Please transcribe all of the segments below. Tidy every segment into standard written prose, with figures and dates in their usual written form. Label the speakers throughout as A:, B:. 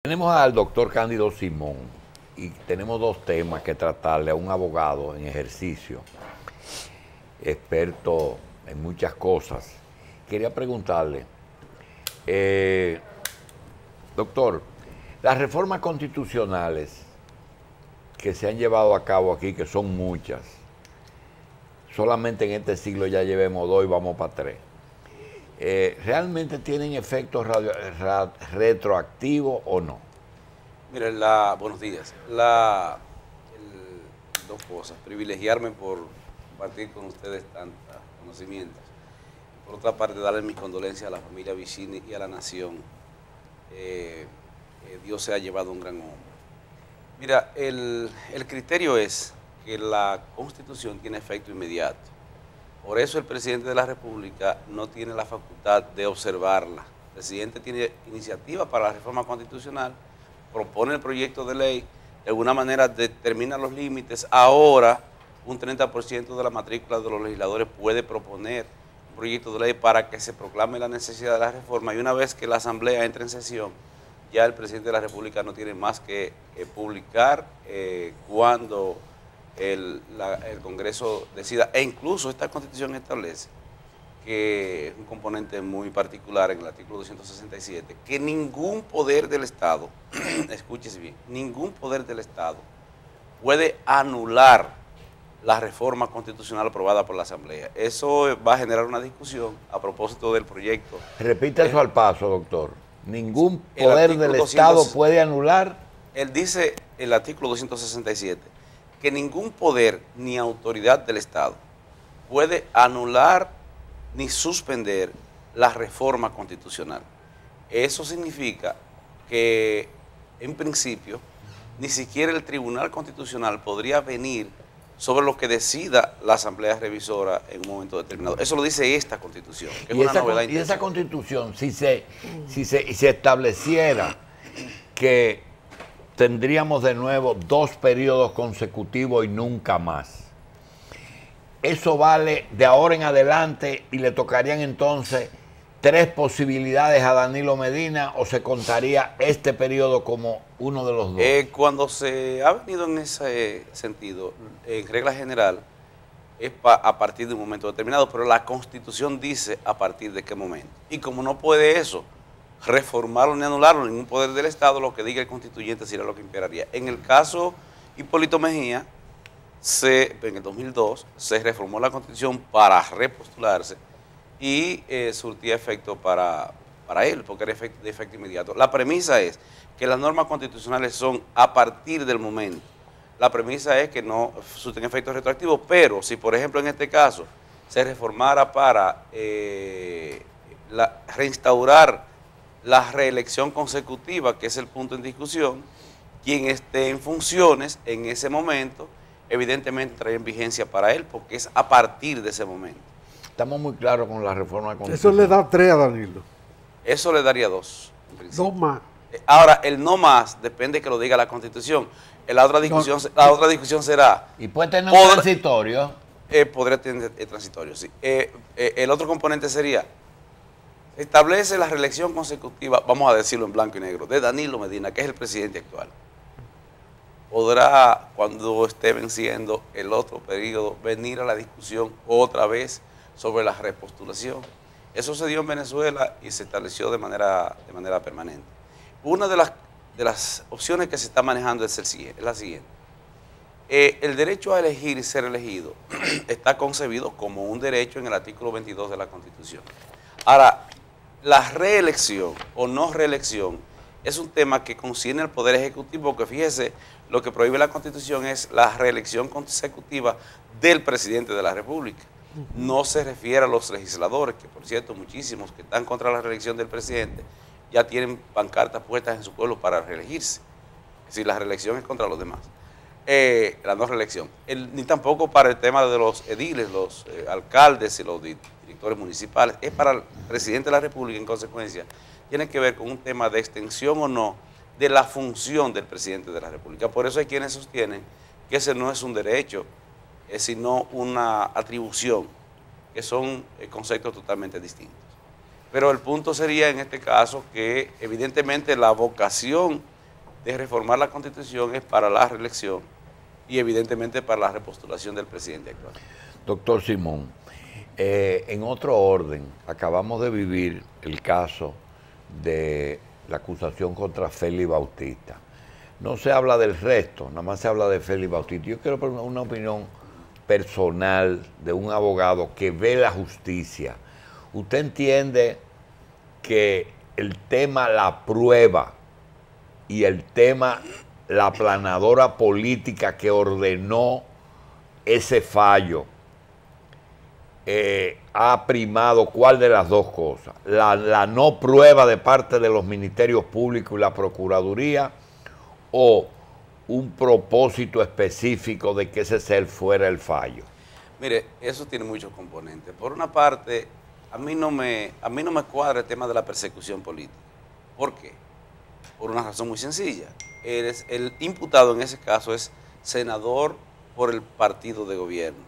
A: Tenemos al doctor Cándido Simón y tenemos dos temas que tratarle a un abogado en ejercicio, experto en muchas cosas. Quería preguntarle, doctor, las reformas constitucionales que se han llevado a cabo aquí, que son muchas, solamente en este siglo ya llevemos 2 y vamos para 3. ¿Realmente tienen efectos retroactivos o no?
B: Mire, buenos días. Dos cosas. Privilegiarme por compartir con ustedes tantos conocimientos. Por otra parte, darle mis condolencias a la familia Vicini y a la nación. Dios se ha llevado un gran hombre. Mira, el criterio es que la Constitución tiene efecto inmediato. Por eso el presidente de la República no tiene la facultad de observarla. El presidente tiene iniciativa para la reforma constitucional, propone el proyecto de ley, de alguna manera determina los límites. Ahora, un 30% de la matrícula de los legisladores puede proponer un proyecto de ley para que se proclame la necesidad de la reforma, y una vez que la Asamblea entre en sesión, ya el presidente de la República no tiene más que publicar cuando el Congreso decida. E incluso esta Constitución establece que es un componente muy particular en el artículo 267, que ningún poder del Estado, escúchese bien, ningún poder del Estado puede anular la reforma constitucional aprobada por la Asamblea. Eso va a generar una discusión a propósito del proyecto.
A: Repita eso al paso, doctor. Ningún poder del Estado puede anular.
B: Él dice, el artículo 267, que ningún poder ni autoridad del Estado puede anular ni suspender la reforma constitucional. Eso significa que, en principio, ni siquiera el Tribunal Constitucional podría venir sobre lo que decida la Asamblea Revisora en un momento determinado. Eso lo dice esta Constitución, que es una novedad.
A: Y esa Constitución, si se estableciera que tendríamos de nuevo 2 periodos consecutivos y nunca más, eso vale de ahora en adelante y le tocarían entonces 3 posibilidades a Danilo Medina, o se contaría este periodo como uno de los 2?
B: Cuando se ha venido en ese sentido, en regla general, es a partir de un momento determinado, pero la Constitución dice a partir de qué momento. Y como no puede eso, reformarlo ni anularlo, ningún poder del Estado, lo que diga el constituyente sería lo que imperaría. En el caso Hipólito Mejía, en el 2002 se reformó la Constitución para repostularse y surtía efecto para él, porque era de efecto inmediato. La premisa es que las normas constitucionales son a partir del momento. La premisa es que no surten efectos retroactivos, pero si, por ejemplo, en este caso se reformara para reinstaurar la reelección consecutiva, que es el punto en discusión, quien esté en funciones en ese momento, evidentemente trae en vigencia para él, porque es a partir de ese momento.
A: Estamos muy claros con la reforma constitucional.
C: Eso le da 3 a Danilo.
B: Eso le daría 2.
C: 2 más.
B: Ahora, el no más depende que lo diga la Constitución. La otra discusión será...
A: ¿Y puede tener un transitorio?
B: Podría tener transitorio, sí. El otro componente sería, establece la reelección consecutiva, vamos a decirlo en blanco y negro, de Danilo Medina, que es el presidente actual. Podrá, cuando esté venciendo el otro periodo, venir a la discusión otra vez sobre la repostulación. Eso se dio en Venezuela y se estableció de manera permanente. Una de las opciones que se está manejando es la siguiente. El derecho a elegir y ser elegido está concebido como un derecho en el artículo 22 de la Constitución. Ahora, la reelección o no reelección es un tema que concierne al Poder Ejecutivo, porque fíjese, lo que prohíbe la Constitución es la reelección consecutiva del presidente de la República. No se refiere a los legisladores, que por cierto muchísimos que están contra la reelección del presidente ya tienen pancartas puestas en su pueblo para reelegirse. Es decir, la reelección es contra los demás. La no reelección. Ni tampoco para el tema de los ediles, los alcaldes y los directores municipales. Es para el presidente de la República, en consecuencia. Tiene que ver con un tema de extensión o no de la función del presidente de la República. Por eso hay quienes sostienen que ese no es un derecho, sino una atribución, que son conceptos totalmente distintos. Pero el punto sería en este caso que evidentemente la vocación de reformar la Constitución es para la reelección y evidentemente para la repostulación del presidente actual.
A: Doctor Simón, en otro orden, acabamos de vivir el caso de la acusación contra Félix Bautista. No se habla del resto, nada más se habla de Félix Bautista. Yo quiero una opinión personal de un abogado que ve la justicia. ¿Usted entiende que el tema la prueba y el tema la aplanadora política que ordenó ese fallo ha primado cuál de las dos cosas? La no prueba de parte de los ministerios públicos y la Procuraduría, o un propósito específico de que ese ser fuera el fallo?
B: Mire, eso tiene muchos componentes. Por una parte, a mí no me cuadra el tema de la persecución política. ¿Por qué? Por una razón muy sencilla. El imputado en ese caso es senador por el partido de gobierno.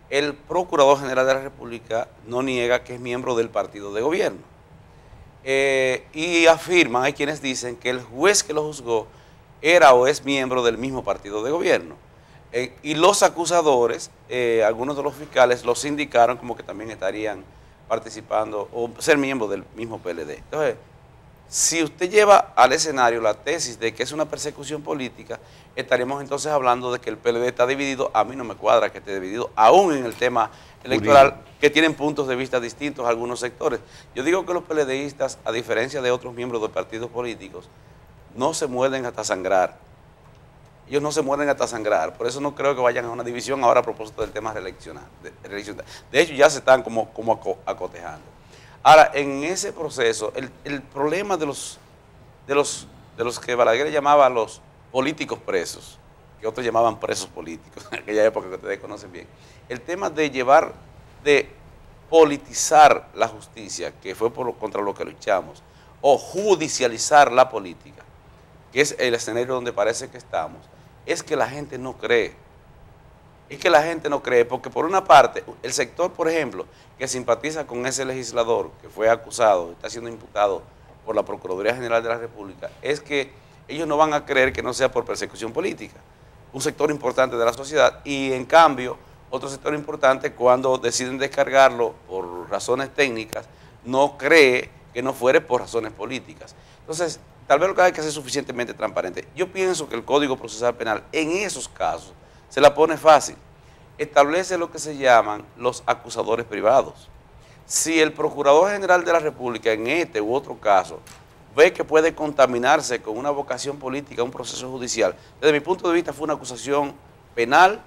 B: El Procurador General de la República no niega que es miembro del partido de gobierno. Y afirman, hay quienes dicen que el juez que lo juzgó era o es miembro del mismo partido de gobierno. Y los acusadores, algunos de los fiscales, los indicaron como que también estarían participando o ser miembros del mismo PLD. Entonces, si usted lleva al escenario la tesis de que es una persecución política, estaríamos entonces hablando de que el PLD está dividido. A mí no me cuadra que esté dividido, aún en el tema electoral, que tienen puntos de vista distintos algunos sectores. Yo digo que los PLDistas, a diferencia de otros miembros de partidos políticos, no se muerden hasta sangrar. Ellos no se muerden hasta sangrar. Por eso no creo que vayan a una división ahora a propósito del tema reeleccional. De hecho, ya se están como acotejando. Ahora, en ese proceso, el problema de los que Balaguer llamaba los políticos presos, que otros llamaban presos políticos, en aquella época que ustedes conocen bien, el tema de politizar la justicia, que fue contra lo que luchamos, o judicializar la política, que es el escenario donde parece que estamos, es que la gente no cree. Es que la gente no cree, porque por una parte, el sector, por ejemplo, que simpatiza con ese legislador que fue acusado, está siendo imputado por la Procuraduría General de la República, es que ellos no van a creer que no sea por persecución política. Un sector importante de la sociedad, y en cambio, otro sector importante, cuando deciden descargarlo por razones técnicas, no cree que no fuere por razones políticas. Entonces, tal vez lo que hay que hacer es suficientemente transparente. Yo pienso que el Código Procesal Penal, en esos casos, se la pone fácil. Establece lo que se llaman los acusadores privados. Si el Procurador General de la República, en este u otro caso, ve que puede contaminarse con una vocación política, un proceso judicial, desde mi punto de vista fue una acusación penal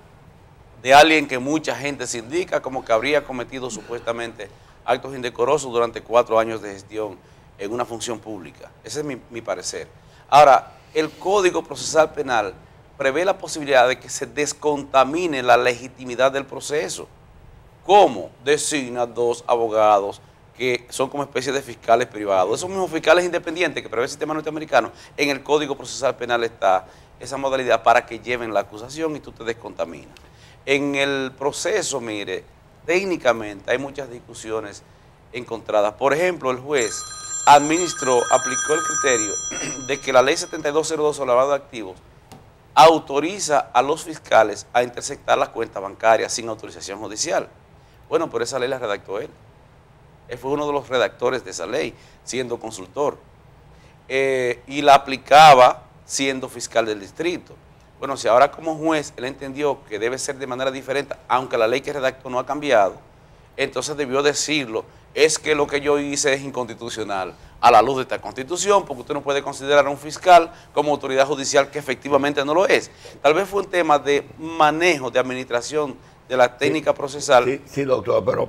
B: de alguien que mucha gente se indica como que habría cometido supuestamente actos indecorosos durante 4 años de gestión en una función pública. Ese es mi parecer. Ahora, el Código Procesal Penal prevé la posibilidad de que se descontamine la legitimidad del proceso. ¿Cómo? Designa 2 abogados que son como especie de fiscales privados. Esos mismos fiscales independientes que prevé el sistema norteamericano, en el Código Procesal Penal está esa modalidad para que lleven la acusación y tú te descontaminas. En el proceso, mire, técnicamente hay muchas discusiones encontradas. Por ejemplo, el juez aplicó el criterio de que la ley 7202 sobre lavado de activos autoriza a los fiscales a interceptar las cuentas bancarias sin autorización judicial. Bueno, pero esa ley la redactó él. Él fue uno de los redactores de esa ley, siendo consultor. Y la aplicaba siendo fiscal del distrito. Bueno, si ahora como juez él entendió que debe ser de manera diferente, aunque la ley que redactó no ha cambiado, entonces debió decirlo, es que lo que yo hice es inconstitucional a la luz de esta Constitución, porque usted no puede considerar a un fiscal como autoridad judicial que efectivamente no lo es. Tal vez fue un tema de manejo, de administración de la técnica procesal.
A: Sí, doctor, pero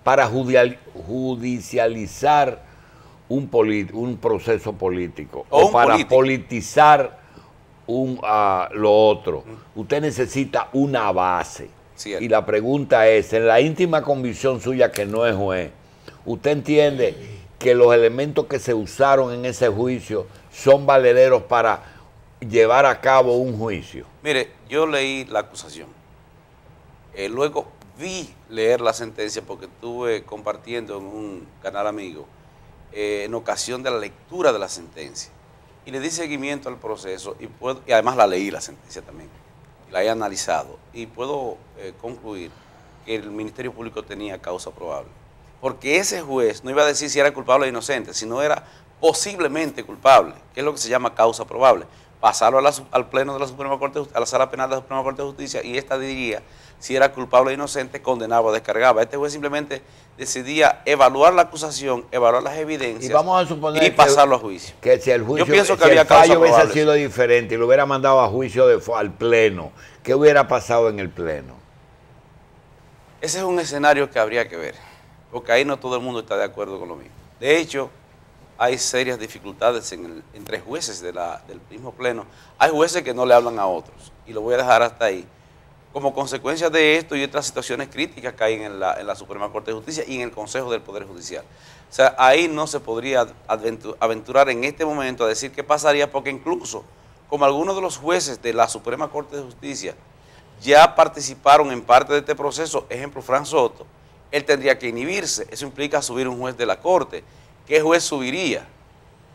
A: para judicializar un proceso político o para politizar lo otro, usted necesita una base.
B: Cierto.
A: Y la pregunta es, en la íntima convicción suya que no es juez, ¿usted entiende que los elementos que se usaron en ese juicio son valederos para llevar a cabo un juicio?
B: Mire, yo leí la acusación. Luego vi leer la sentencia porque estuve compartiendo en un canal amigo en ocasión de la lectura de la sentencia. Y le di seguimiento al proceso y además la leí la sentencia también, la he analizado y puedo concluir que el Ministerio Público tenía causa probable. Porque ese juez no iba a decir si era culpable o inocente, sino era posiblemente culpable, que es lo que se llama causa probable. Pasarlo al Pleno de la Suprema Corte, a la Sala Penal de la Suprema Corte de Justicia, y esta diría si era culpable o inocente, condenaba o descargaba. Este juez simplemente decidía evaluar la acusación, evaluar las evidencias
A: y vamos a suponer
B: y pasarlo a juicio.
A: Que si el juicio,
B: yo pienso que
A: si
B: había
A: el fallo hubiese
B: probable,
A: sido diferente y lo hubiera mandado a juicio al Pleno, ¿qué hubiera pasado en el Pleno?
B: Ese es un escenario que habría que ver, porque ahí no todo el mundo está de acuerdo con lo mismo. De hecho, hay serias dificultades entre jueces del mismo Pleno. Hay jueces que no le hablan a otros, y lo voy a dejar hasta ahí. Como consecuencia de esto y otras situaciones críticas que hay en la Suprema Corte de Justicia y en el Consejo del Poder Judicial. O sea, ahí no se podría aventurar en este momento a decir qué pasaría, porque incluso como algunos de los jueces de la Suprema Corte de Justicia ya participaron en parte de este proceso, ejemplo, Fran Soto, él tendría que inhibirse. Eso implica subir un juez de la Corte. ¿Qué juez subiría?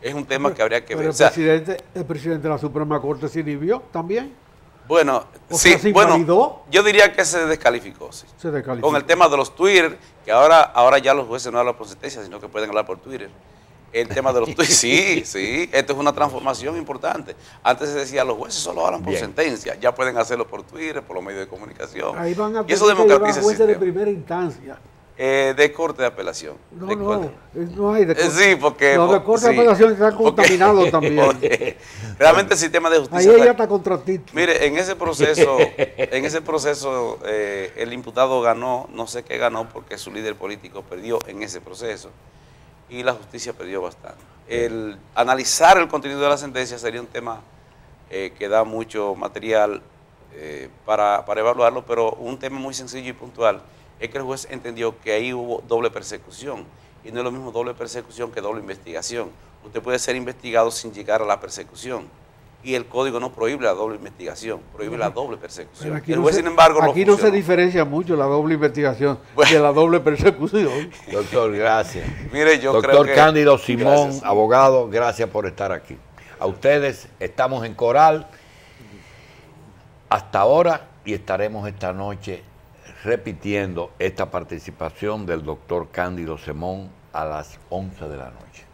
B: Es un tema que habría que ver.
C: El presidente de la Suprema Corte se inhibió también.
B: Bueno,
C: ¿se
B: bueno, yo diría que se descalificó, sí.
C: Se descalificó.
B: Con el tema de los Twitter, que ahora ya los jueces no hablan por sentencia, sino que pueden hablar por Twitter. El tema de los Twitter, sí, esto es una transformación importante. Antes se decía, los jueces solo hablan por sentencia, ya pueden hacerlo por Twitter, por los medios de comunicación.
C: Ahí van a
B: y eso democratiza el
C: jueces de
B: sistema.
C: primera instancia.
B: De corte de apelación.
C: No hay de corte.
B: Sí, porque...
C: Los de corte de apelación están contaminados también.
B: Realmente el sistema de justicia...
C: Ahí ella está contra ti.
B: Mire, en ese proceso el imputado ganó, no sé qué ganó, porque su líder político perdió en ese proceso y la justicia perdió bastante. El analizar el contenido de la sentencia sería un tema que da mucho material para evaluarlo, pero un tema muy sencillo y puntual es que el juez entendió que ahí hubo doble persecución, y no es lo mismo doble persecución que doble investigación. Usted puede ser investigado sin llegar a la persecución, y el código no prohíbe la doble investigación, prohíbe la doble persecución. El juez, sin embargo,
C: aquí no se diferencia mucho la doble investigación de la doble persecución.
A: Doctor, gracias.
B: Mire, yo
A: Doctor
B: creo que...
A: Cándido Simón,
B: Gracias.
A: abogado, gracias por estar aquí. A ustedes, estamos en Coral hasta ahora y estaremos esta noche repitiendo esta participación del doctor Cándido Simón a las 11 de la noche.